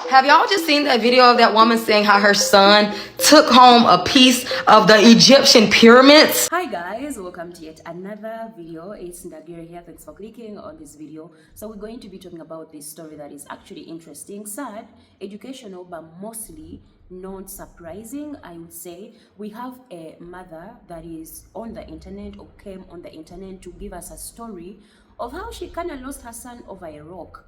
Have y'all just seen that video of that woman saying how her son took home a piece of the Egyptian pyramids? Hi guys, welcome to yet another video. It's Ndagira here. Thanks for clicking on this video. So we're going to be talking about this story that is actually interesting, sad, educational, but mostly not surprising, I would say. We have a mother that is on the internet or came on the internet to give us a story of how she kind of lost her son over a rock.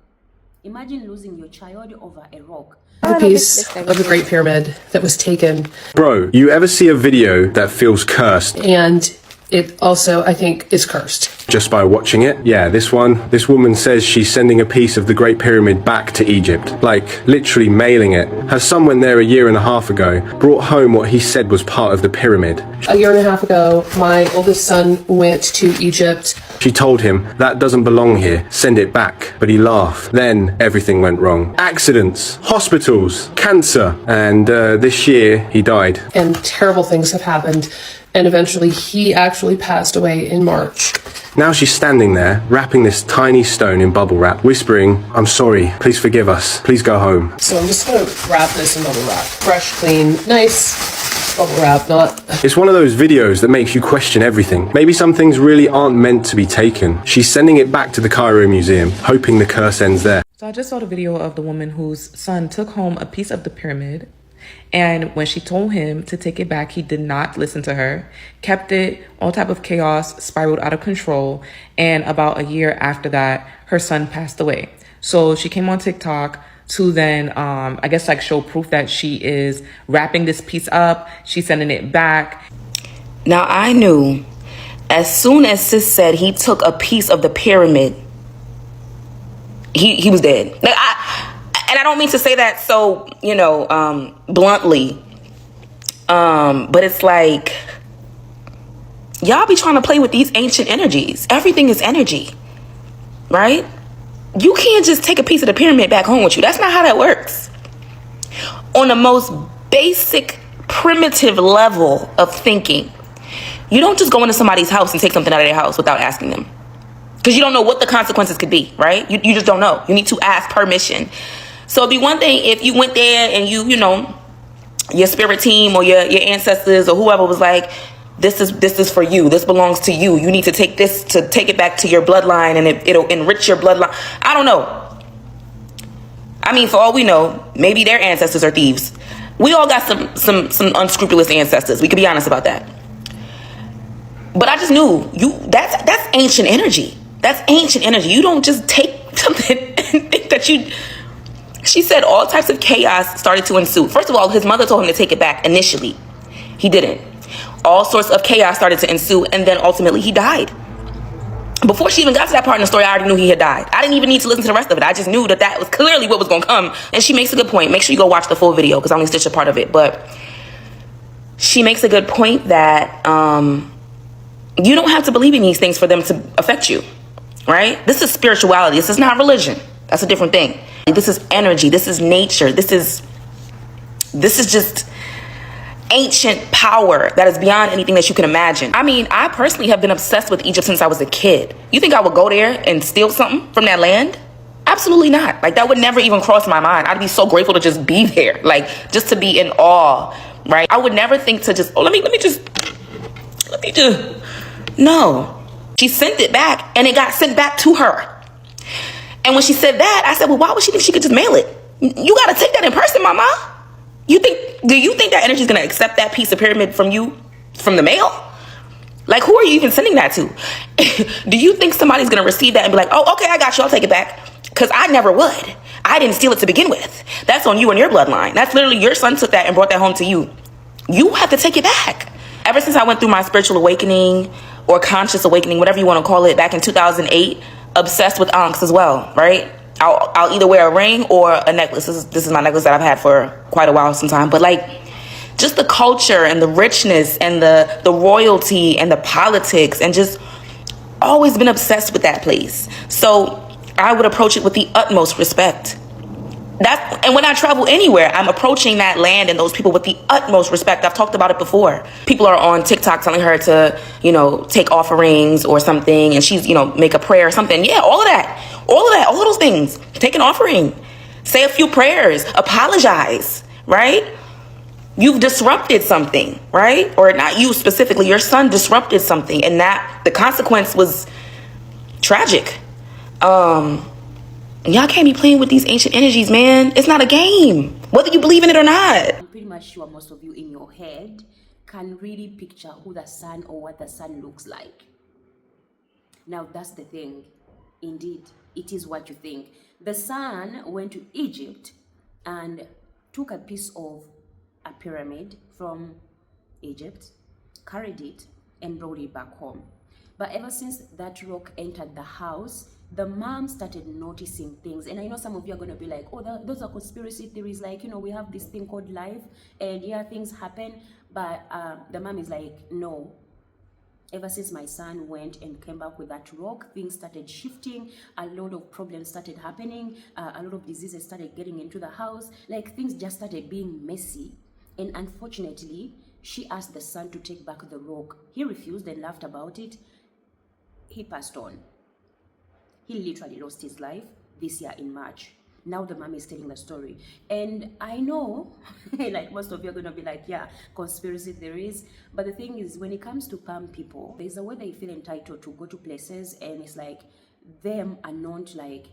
Imagine losing your child over a rock. A piece of the Great Pyramid that was taken. Bro, you ever see a video that feels cursed? And it also, I think, is cursed. Just by watching it? Yeah, this woman says she's sending a piece of the Great Pyramid back to Egypt. Like, literally mailing it. Her son went there a year and a half ago, brought home what he said was part of the pyramid. A year and a half ago, my oldest son went to Egypt. She told him, that doesn't belong here, send it back. But he laughed. Then everything went wrong. Accidents, hospitals, cancer. And this year, he died. And terrible things have happened. And eventually, he actually passed away in March. Now she's standing there, wrapping this tiny stone in bubble wrap, whispering, I'm sorry, please forgive us, please go home. So I'm just gonna wrap this in bubble wrap. Fresh, clean, nice bubble wrap, not... It's one of those videos that makes you question everything. Maybe some things really aren't meant to be taken. She's sending it back to the Cairo Museum, hoping the curse ends there. So I just saw the video of the woman whose son took home a piece of the pyramid. And when she told him to take it back, he did not listen to her, kept it, all type of chaos, spiraled out of control. And about a year after that, her son passed away. So she came on TikTok to then, I guess, like show proof that she is wrapping this piece up. She's sending it back. Now I knew as soon as sis said he took a piece of the pyramid, he was dead. Like and I don't mean to say that so, bluntly. But it's like, y'all be trying to play with these ancient energies. Everything is energy, right? You can't just take a piece of the pyramid back home with you. That's not how that works. On the most basic, primitive level of thinking, you don't just go into somebody's house and take something out of their house without asking them. Because you don't know what the consequences could be, right? You just don't know. You need to ask permission. So it'd be one thing if you went there and your spirit team or your ancestors or whoever was like, this is for you. This belongs to you. You need to take this to take it back to your bloodline and it'll enrich your bloodline. I don't know. I mean, for all we know, maybe their ancestors are thieves. We all got some unscrupulous ancestors. We could be honest about that. But I just knew that's ancient energy. That's ancient energy. You don't just take something and think that you... She said all types of chaos started to ensue. First of all, his mother told him to take it back initially. He didn't. All sorts of chaos started to ensue, and then ultimately he died. Before she even got to that part in the story, I already knew he had died. I didn't even need to listen to the rest of it. I just knew that was clearly what was going to come. And she makes a good point. Make sure you go watch the full video because I only stitched a part of it. But she makes a good point that you don't have to believe in these things for them to affect you, right? This is spirituality. This is not religion. That's a different thing. This is energy. This is nature. This is just ancient power that is beyond anything that you can imagine. I mean, I personally have been obsessed with Egypt since I was a kid. You think I would go there and steal something from that land? Absolutely not. Like, that would never even cross my mind. I'd be so grateful to just be there, like, just to be in awe, right? I would never think to just, no. She sent it back, and it got sent back to her. And when she said that, I said, well, why would she think she could just mail it? You got to take that in person, mama. Do you think that energy is going to accept that piece of pyramid from you, from the mail? Like, who are you even sending that to? Do you think somebody's going to receive that and be like, oh, okay, I got you, I'll take it back? Because I never would. I didn't steal it to begin with. That's on you and your bloodline. That's literally your son took that and brought that home to you. You have to take it back. Ever since I went through my spiritual awakening or conscious awakening, whatever you want to call it, back in 2008, obsessed with ankhs as well, right? I'll either wear a ring or a necklace. This is my necklace that I've had for quite a while sometime. But like, just the culture and the richness and the royalty and the politics, and just always been obsessed with that place. So I would approach it with the utmost respect. And when I travel anywhere, I'm approaching that land and those people with the utmost respect. I've talked about it before. People are on TikTok telling her to, take offerings or something, and she's, make a prayer or something. Yeah, all of that, all of those things. Take an offering. Say a few prayers, apologize, right? You've disrupted something, right? Or not you specifically, your son disrupted something, and that the consequence was tragic. Y'all can't be playing with these ancient energies, man. It's not a game, whether you believe in it or not. I'm pretty much sure most of you in your head can really picture who the sun or what the sun looks like. Now that's the thing. Indeed, it is what you think. The son went to Egypt and took a piece of a pyramid from Egypt, carried it, and brought it back home. But ever since that rock entered the house, the mom started noticing things. And I know some of you are going to be like, oh, those are conspiracy theories. Like, we have this thing called life, and yeah, things happen. But the mom is like, no. Ever since my son went and came back with that rock, things started shifting. A lot of problems started happening. A lot of diseases started getting into the house. Like, things just started being messy. And unfortunately, she asked the son to take back the rock. He refused and laughed about it. He passed on. He literally lost his life this year in March. Now the mom is telling the story. And I know, like most of you are going to be like, yeah, conspiracy theories. But the thing is, when it comes to Palm people, there's a way they feel entitled to go to places, and it's like them are not like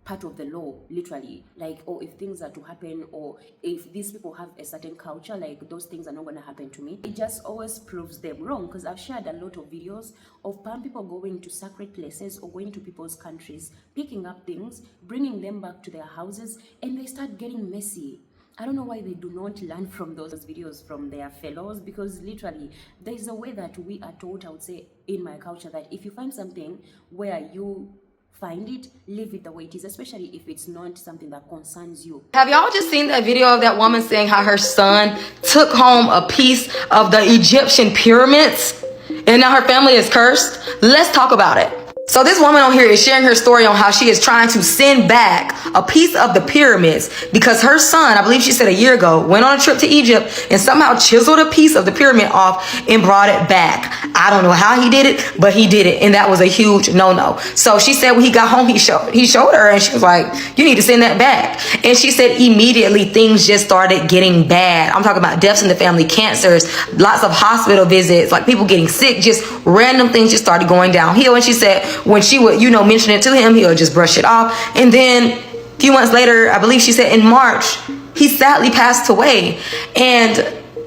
part of the law, literally. Like, or if things are to happen, or if these people have a certain culture, like those things are not going to happen to me. It just always proves them wrong, because I've shared a lot of videos of Palm people going to sacred places or going to people's countries, picking up things, bringing them back to their houses, and they start getting messy. I don't know why they do not learn from those videos from their fellows, because literally there's a way that we are taught, I would say, in my culture, that if you find something where you find it, leave it the way it is, especially if it's not something that concerns you. Have y'all just seen that video of that woman saying how her son took home a piece of the Egyptian pyramids and now her family is cursed? Let's talk about it. So this woman on here is sharing her story on how she is trying to send back a piece of the pyramids because her son, I believe she said a year ago, went on a trip to Egypt and somehow chiseled a piece of the pyramid off and brought it back. I don't know how he did it, but he did it, and that was a huge no-no. So she said when he got home, he showed her, and she was like, you need to send that back. And she said immediately things just started getting bad. I'm talking about deaths in the family, cancers, lots of hospital visits, like people getting sick, just random things just started going downhill. And she said when she would, mention it to him, he would just brush it off. And then a few months later, I believe she said in March, he sadly passed away. And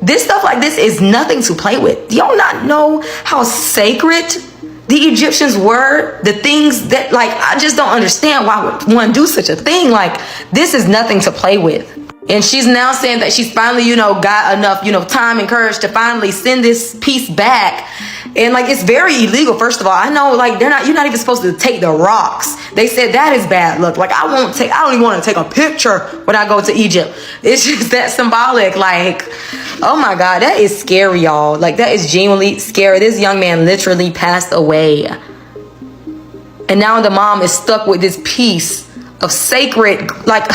this stuff like this is nothing to play with. Do y'all not know how sacred the Egyptians were? The things that, like, I just don't understand why would one do such a thing. Like, this is nothing to play with. And she's now saying that she's finally, got enough, time and courage to finally send this piece back. And like, it's very illegal. First of all, I know, like, you're not even supposed to take the rocks. They said that is bad luck. Like, I don't even want to take a picture when I go to Egypt. It's just that symbolic. Like, oh my God, that is scary, y'all. Like, that is genuinely scary. This young man literally passed away. And now the mom is stuck with this piece of sacred, like,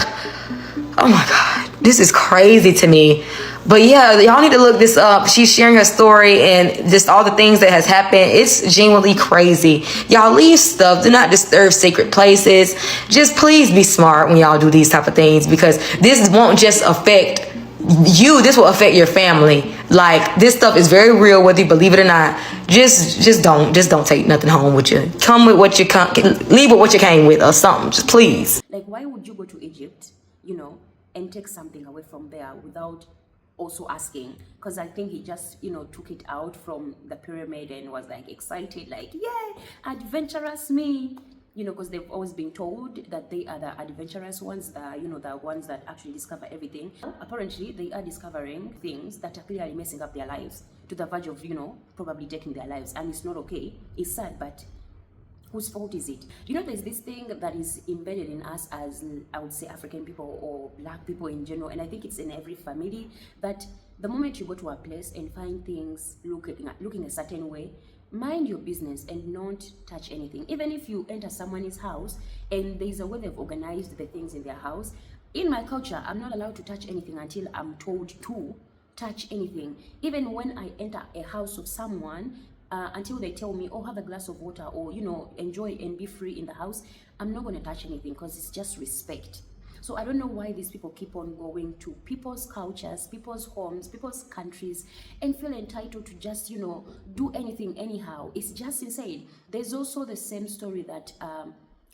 oh my God, this is crazy to me. But yeah, y'all need to look this up. She's sharing her story and just all the things that has happened. It's genuinely crazy. Y'all leave stuff. Do not disturb sacred places. Just please be smart when y'all do these type of things, because this won't just affect you. This will affect your family. Like, this stuff is very real, whether you believe it or not. Just don't take nothing home with you. Come with what you come, leave with what you came with or something. Just please. Like, why would you go to Egypt, and take something away from there without also asking? Because I think he just took it out from the pyramid and was like excited, like, yeah, adventurous me, because they've always been told that they are the adventurous ones, the ones that actually discover everything. Apparently they are discovering things that are clearly messing up their lives to the verge of probably taking their lives, and it's not okay. It's sad, but whose fault is it? There's this thing that is embedded in us as, I would say, African people or black people in general, and I think it's in every family, that the moment you go to a place and find things looking a certain way, mind your business and not touch anything. Even if you enter someone's house and there's a way they've organized the things in their house, in my culture, I'm not allowed to touch anything until I'm told to touch anything. Even when I enter a house of someone, until they tell me, oh, have a glass of water, or enjoy and be free in the house, I'm not going to touch anything, because it's just respect. So I don't know why these people keep on going to people's cultures, people's homes, people's countries, and feel entitled to just, you know, do anything anyhow. It's just insane. There's also the same story that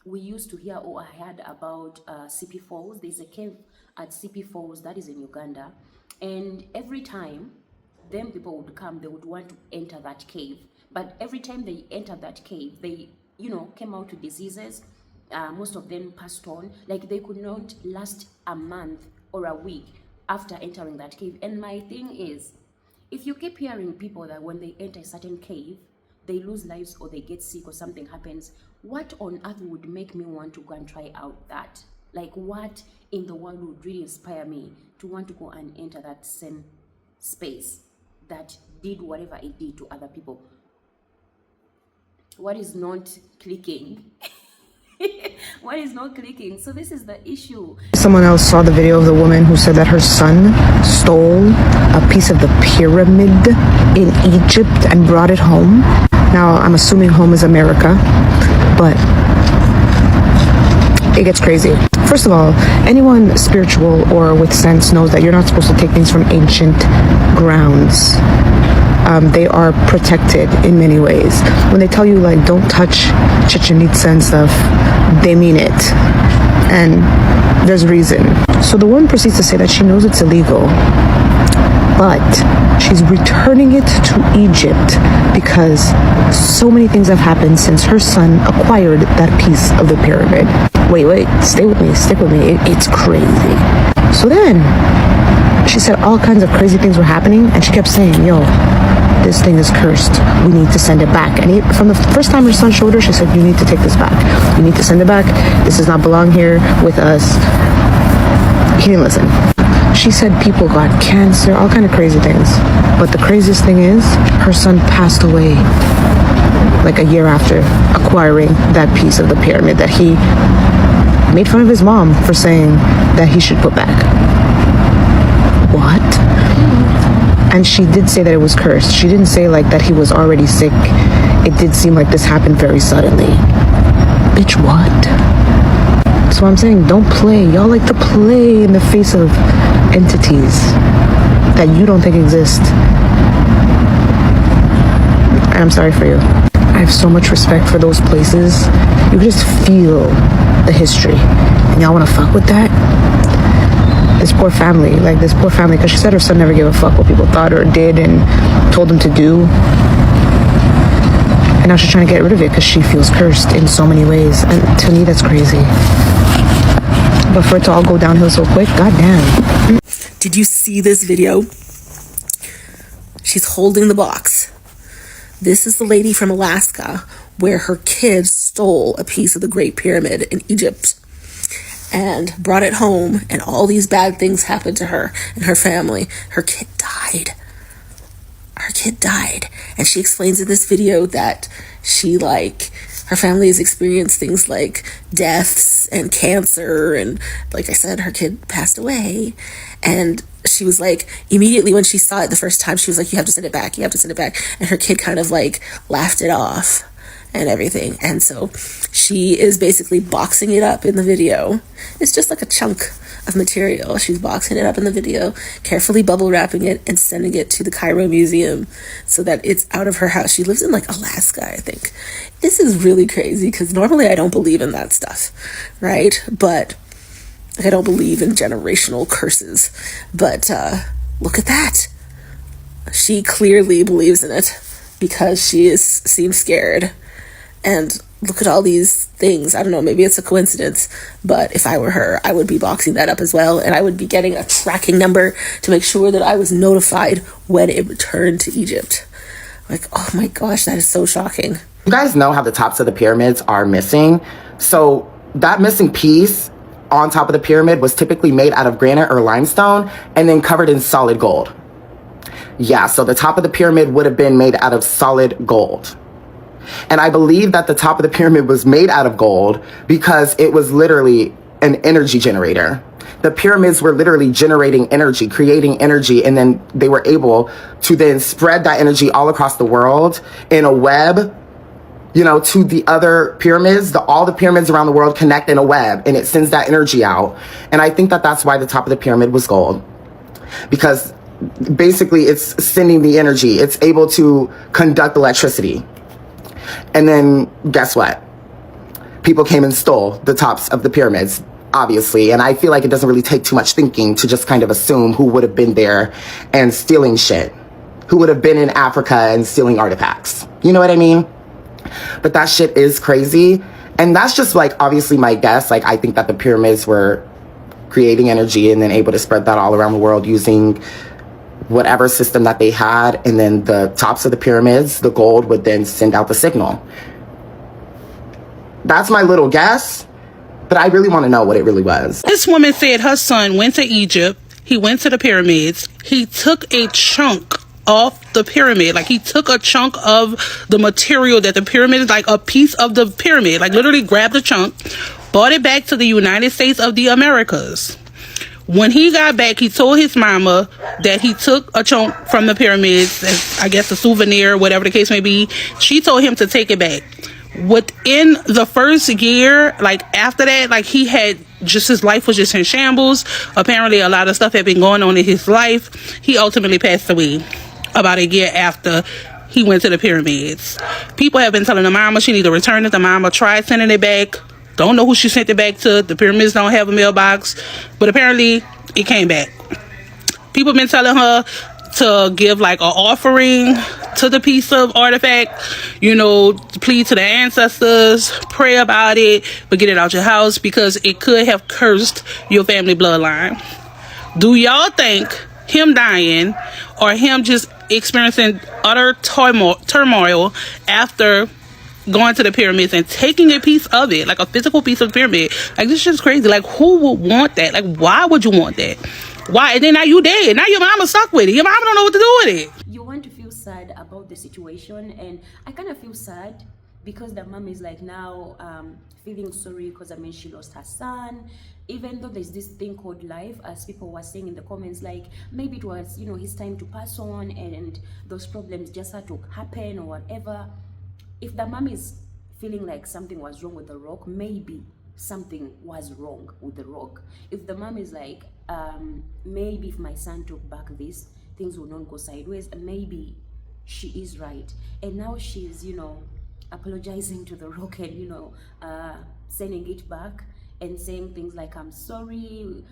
we used to hear, or I heard about CP Falls. There's a cave at CP Falls that is in Uganda, and every time them people would come, they would want to enter that cave, but every time they entered that cave, they, you know, came out with diseases. Most of them passed on, like they could not last a month or a week after entering that cave. And my thing is, if you keep hearing people that when they enter a certain cave, they lose lives or they get sick or something happens, what on earth would make me want to go and try out that? Like, what in the world would really inspire me to want to go and enter that same space that did whatever it did to other people? What is not clicking? What is not clicking? So this is the issue. Someone else saw the video of the woman who said that her son stole a piece of the pyramid in Egypt and brought it home. Now, I'm assuming home is America, but it gets crazy. First of all, anyone spiritual or with sense knows that you're not supposed to take things from ancient grounds. They are protected in many ways. When they tell you, like, don't touch Chichen Itza and stuff, they mean it. And there's reason. So the woman proceeds to say that she knows it's illegal, but she's returning it to Egypt because so many things have happened since her son acquired that piece of the pyramid. Wait, stay with me, stick with me. It's crazy. So then she said all kinds of crazy things were happening, and she kept saying, yo, this thing is cursed. We need to send it back. And from the first time her son showed her, she said, you need to take this back. You need to send it back. This does not belong here with us. He didn't listen. She said people got cancer, all kind of crazy things. But the craziest thing is, her son passed away like a year after acquiring that piece of the pyramid that he made fun of his mom for saying that he should put back. What? And she did say that it was cursed. She didn't say like that he was already sick. It did seem like this happened very suddenly. Bitch, what? So I'm saying, don't play. Y'all like to play in the face of entities that you don't think exist. I'm sorry for you. I have so much respect for those places. You can just feel the history. And y'all want to fuck with that? This poor family, because she said her son never gave a fuck what people thought or did and told them to do. And now she's trying to get rid of it because she feels cursed in so many ways. And to me, that's crazy. But for it to all go downhill so quick, goddamn. Did you see this video? She's holding the box. This is the lady from Alaska where her kid stole a piece of the Great Pyramid in Egypt and brought it home, and all these bad things happened to her and her family. Her kid died. And she explains in this video that her family has experienced things like deaths and cancer, and like I said, her kid passed away. And she was like, immediately when she saw it the first time, she was like, you have to send it back. And her kid kind of like laughed it off and everything. And so she is basically boxing it up in the video. It's just like a chunk of material. She's boxing it up in the video, carefully bubble wrapping it and sending it to the Cairo Museum so that it's out of her house. She lives in like Alaska, I think. This is really crazy because normally I don't believe in that stuff, right? But I don't believe in generational curses. But look at that. She clearly believes in it because she seems scared. And look at all these things. I don't know, maybe it's a coincidence, but if I were her, I would be boxing that up as well, and I would be getting a tracking number to make sure that I was notified when it returned to Egypt. Like, oh my gosh, that is so shocking. You guys know how the tops of the pyramids are missing. So that missing piece on top of the pyramid was typically made out of granite or limestone and then covered in solid gold. Yeah, so the top of the pyramid would have been made out of solid gold. And I believe that the top of the pyramid was made out of gold because it was literally an energy generator. The pyramids were literally generating energy, creating energy, and then they were able to then spread that energy all across the world in a web to the other pyramids. All the pyramids around the world connect in a web, and it sends that energy out. And I think that that's why the top of the pyramid was gold, because basically it's sending the energy. It's able to conduct electricity. And then guess what? People came and stole the tops of the pyramids, obviously. And I feel like it doesn't really take too much thinking to just kind of assume who would have been there and stealing shit, who would have been in Africa and stealing artifacts. You know what I mean? But that shit is crazy. And that's just like, obviously my guess. Like, I think that the pyramids were creating energy and then able to spread that all around the world using whatever system that they had. And then the tops of the pyramids, the gold would then send out the signal. That's my little guess, but I really want to know what it really was. This woman said her son went to Egypt. He went to the pyramids. He took a chunk off the pyramid. Like, he took a chunk of the material that the pyramid is, like a piece of the pyramid, like literally grabbed a chunk, brought it back to the United States of the Americas. When he got back, he told his mama that he took a chunk from the pyramids, as I guess a souvenir, whatever the case may be. She told him to take it back. Within the first year, like after that, like he had just, his life was just in shambles. Apparently a lot of stuff had been going on in his life. He ultimately passed away about a year after he went to the pyramids. People have been telling the mama she need to return it. The mama tried sending it back. Don't know who she sent it back to. The pyramids don't have a mailbox, but apparently it came back. People been telling her to give like an offering to the piece of artifact, plead to the ancestors, pray about it, but get it out your house because it could have cursed your family bloodline. Do y'all think him dying or him just experiencing utter turmoil after going to the pyramids and taking a piece of it, like a physical piece of the pyramid, like this shit's crazy? Like, who would want that? Like, why would you want that? Why? And then now you dead. Now your mama's stuck with it. Your mama don't know what to do with it. You want to feel sad about the situation, and I kind of feel sad because the mom is like now feeling sorry because she lost her son, even though there's this thing called life, as people were saying in the comments, like maybe it was his time to pass on and those problems just had to happen or whatever. If the mom is feeling like something was wrong with the rock, maybe something was wrong with the rock. If the mom is like, maybe if my son took back this, things would not go sideways, maybe she is right. And now she's, apologizing to the rock and, sending it back and saying things like, I'm sorry,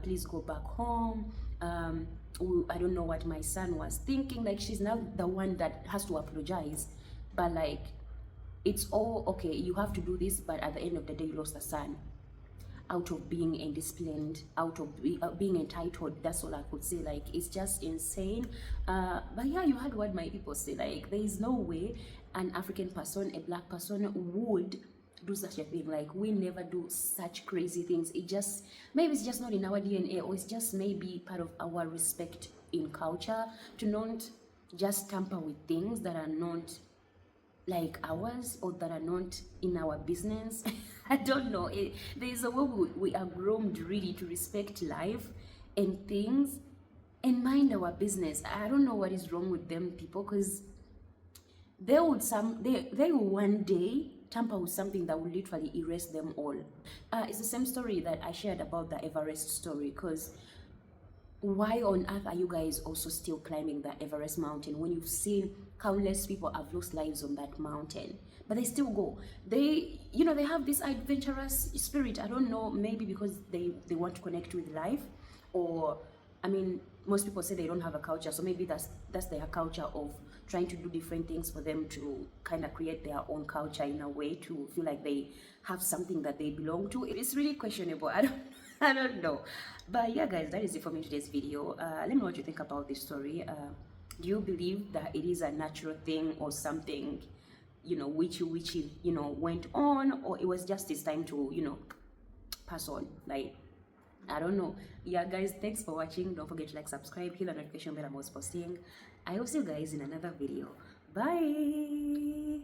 please go back home. I don't know what my son was thinking. Like, she's now the one that has to apologize. But like, it's all okay, you have to do this, but at the end of the day you lost a son out of being indisciplined, out of being entitled. That's all I could say. Like, it's just insane. But yeah, you heard what my people say. Like, there is no way an African person, a black person would do such a thing. Like, we never do such crazy things. It just, maybe it's just not in our DNA, or it's just maybe part of our respect in culture to not just tamper with things that are not like ours or that are not in our business. I don't know. There's a way we are groomed really to respect life and things and mind our business. I don't know what is wrong with them people, because they will one day tamper with something that will literally erase them all. It's the same story that I shared about the Everest story, because why on earth are you guys also still climbing the Everest mountain when you've seen countless people have lost lives on that mountain, but they still go? They have this adventurous spirit. I don't know, maybe because they want to connect with life, or most people say they don't have a culture, so maybe that's their culture of trying to do different things for them to kind of create their own culture in a way to feel like they have something that they belong to. It's really questionable. I don't know. But yeah, guys, that is it for me in today's video. Let me know what you think about this story. Do you believe that it is a natural thing, or something, witchy, went on, or it was just this time to, pass on? Like, I don't know. Yeah, guys, thanks for watching. Don't forget to like, subscribe, hit the notification bell I'm always posting. I will see you guys in another video. Bye.